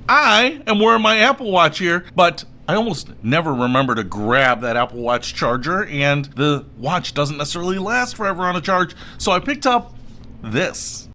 I am wearing my Apple Watch here, but I almost never remember to grab that Apple Watch charger, and the watch doesn't necessarily last forever on a charge, so I picked up this.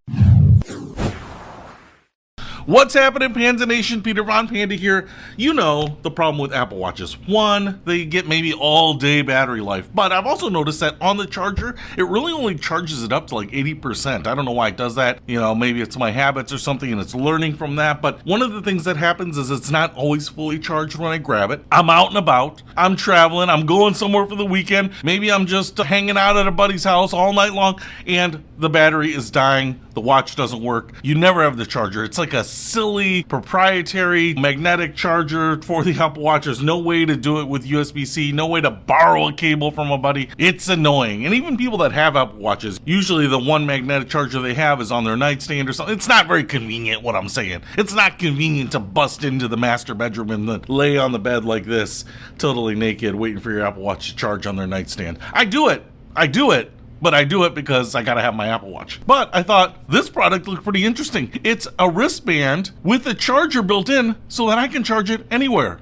What's happening, Panda Nation? Peter Von Panda here. You know the problem with Apple Watches. One, they get maybe all day battery life, but I've also noticed that on the charger, it really only charges it up to like 80%. I don't know why it does that. You know, maybe it's my habits or something and it's learning from that, but one of the things that happens is it's not always fully charged when I grab it. I'm out and about, I'm traveling, I'm going somewhere for the weekend, maybe I'm just hanging out at a buddy's house all night long, and the battery is dying, the watch doesn't work. You never have the charger. It's like a silly proprietary magnetic charger for the Apple Watch. There's no way to do it with USB-C, no way to borrow a cable from a buddy. It's annoying. And even people that have Apple Watches, usually the one magnetic charger they have is on their nightstand or something. It's not very convenient, what I'm saying. It's not convenient to bust into the master bedroom and then lay on the bed like this, totally naked, waiting for your Apple Watch to charge on their nightstand. I do it, but I do it because I gotta have my Apple Watch. But I thought this product looked pretty interesting. It's a wristband with a charger built in so that I can charge it anywhere.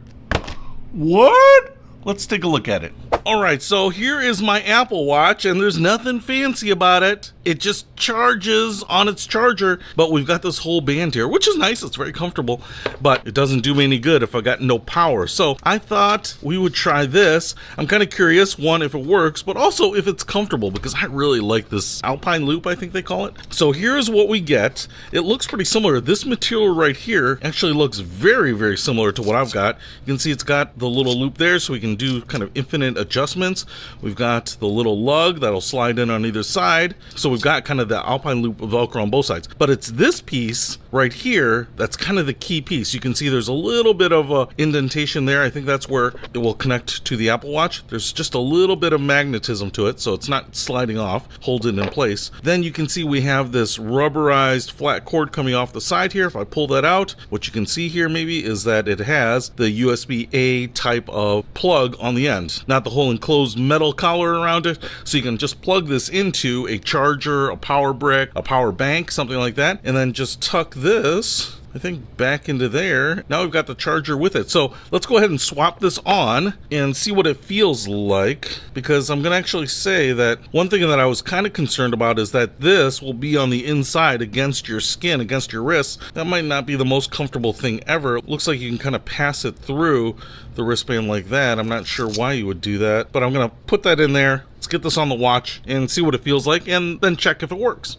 What? Let's take a look at it. All right, so here is my Apple Watch, and there's nothing fancy about it. It just charges on its charger, but we've got this whole band here, which is nice. It's very comfortable, but it doesn't do me any good if I got no power. So I thought we would try this. I'm kind of curious, one, if it works, but also if it's comfortable, because I really like this Alpine Loop, I think they call it. So here's what we get. It looks pretty similar. This material right here actually looks very, very similar to what I've got. You can see it's got the little loop there, so we can do kind of infinite adjustments. We've got the little lug that'll slide in on either side. So we've got kind of the Alpine Loop of Velcro on both sides. But it's this piece right here that's kind of the key piece. You can see there's a little bit of a indentation there. I think that's where it will connect to the Apple Watch. There's just a little bit of magnetism to it, so it's not sliding off, holds it in place. Then you can see we have this rubberized flat cord coming off the side here. If I pull that out, what you can see here maybe is that it has the USB-A type of plug on the end, not the whole enclosed metal collar around it. So you can just plug this into a charger, a power brick, a power bank, something like that, and then just tuck this, I think, back into there. Now we've got the charger with it. So let's go ahead and swap this on and see what it feels like, because I'm gonna actually say that one thing that I was kind of concerned about is that this will be on the inside against your skin, against your wrists. That might not be the most comfortable thing ever. It looks like you can kind of pass it through the wristband like that. I'm not sure why you would do that, but I'm gonna put that in there. Let's get this on the watch and see what it feels like, and then check if it works.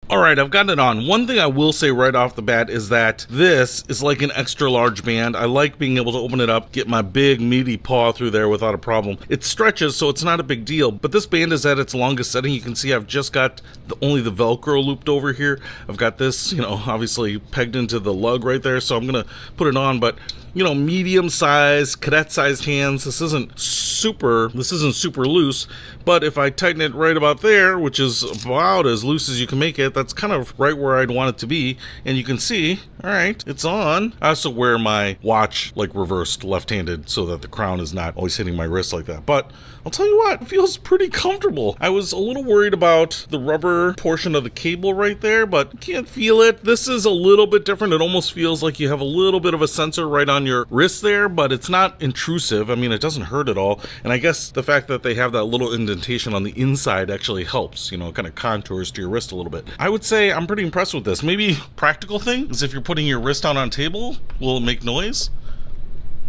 All right, I've got it on. One thing I will say right off the bat is that this is like an extra large band. I like being able to open it up, get my big meaty paw through there without a problem. It stretches, so it's not a big deal, but this band is at its longest setting. You can see I've just got only the Velcro looped over here. I've got this, you know, obviously pegged into the lug right there, so I'm gonna put it on, but you know, medium-sized, cadet-sized hands. This isn't super loose, but if I tighten it right about there, which is about as loose as you can make it, that's kind of right where I'd want it to be. And you can see, all right, it's on. I also wear my watch like reversed left-handed so that the crown is not always hitting my wrist like that. But I'll tell you what, it feels pretty comfortable. I was a little worried about the rubber portion of the cable right there, but you can't feel it. This is a little bit different. It almost feels like you have a little bit of a sensor right on your wrist there, but it's not intrusive. I mean, it doesn't hurt at all. And I guess the fact that they have that little indentation on the inside actually helps, you know, kind of contours to your wrist a little bit. I would say I'm pretty impressed with this. Maybe practical thing is if you're putting your wrist out on a table, will it make noise?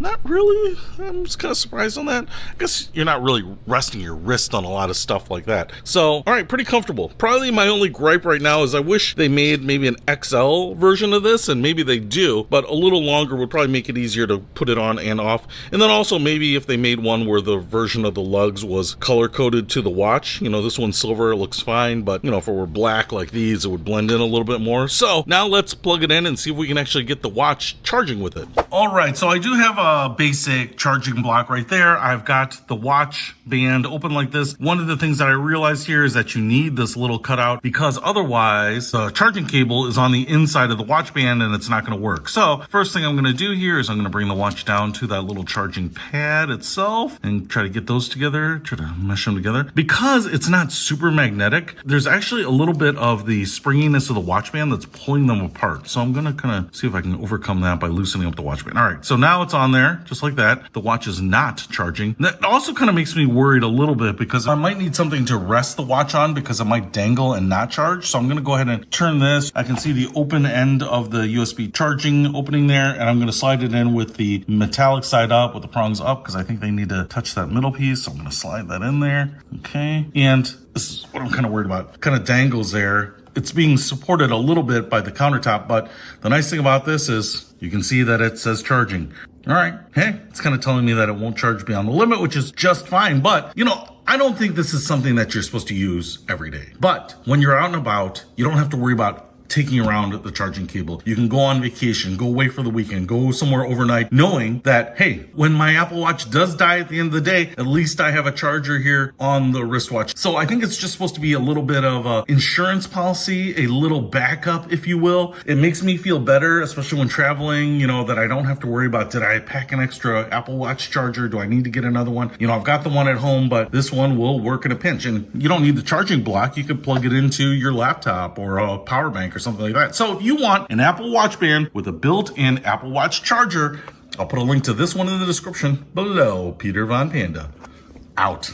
Not really. I'm just kind of surprised on that. I guess you're not really resting your wrist on a lot of stuff like that. So, all right, pretty comfortable. Probably my only gripe right now is I wish they made maybe an XL version of this, and maybe they do, but a little longer would probably make it easier to put it on and off. And then also maybe if they made one where the version of the lugs was color-coded to the watch. You know, this one's silver, it looks fine, but, you know, if it were black like these, it would blend in a little bit more. So, now let's plug it in and see if we can actually get the watch charging with it. All right, so I do have a a basic charging block right there. I've got the watch band open like this. One of the things that I realized here is that you need this little cutout because otherwise the charging cable is on the inside of the watch band and it's not going to work. So first thing I'm going to do here is I'm going to bring the watch down to that little charging pad itself and try to get those together, try to mesh them together. Because it's not super magnetic, there's actually a little bit of the springiness of the watch band that's pulling them apart. So I'm going to kind of see if I can overcome that by loosening up the watch band. All right, so now it's on there just like that. The watch is not charging. That also kind of makes me worried a little bit because I might need something to rest the watch on because it might dangle and not charge. So I'm going to go ahead and turn this. I can see the open end of the USB charging opening there, and I'm going to slide it in with the metallic side up with the prongs up because I think they need to touch that middle piece. So I'm going to slide that in there. Okay, and this is what I'm kind of worried about. Kind of dangles there. It's being supported a little bit by the countertop, but the nice thing about this is you can see that it says charging. All right, hey, it's kind of telling me that it won't charge beyond the limit, which is just fine. But, you know, I don't think this is something that you're supposed to use every day. But when you're out and about, you don't have to worry about taking around the charging cable. You can go on vacation, go away for the weekend, go somewhere overnight, knowing that, hey, when my Apple Watch does die at the end of the day, at least I have a charger here on the wristwatch. So I think it's just supposed to be a little bit of a insurance policy, a little backup, if you will. It makes me feel better, especially when traveling, you know, that I don't have to worry about, did I pack an extra Apple Watch charger? Do I need to get another one? You know, I've got the one at home, but this one will work in a pinch. And you don't need the charging block. You could plug it into your laptop or a power bank or something like that. So if you want an Apple Watch band with a built-in Apple Watch charger, I'll put a link to this one in the description below. Peter Von Panda, out.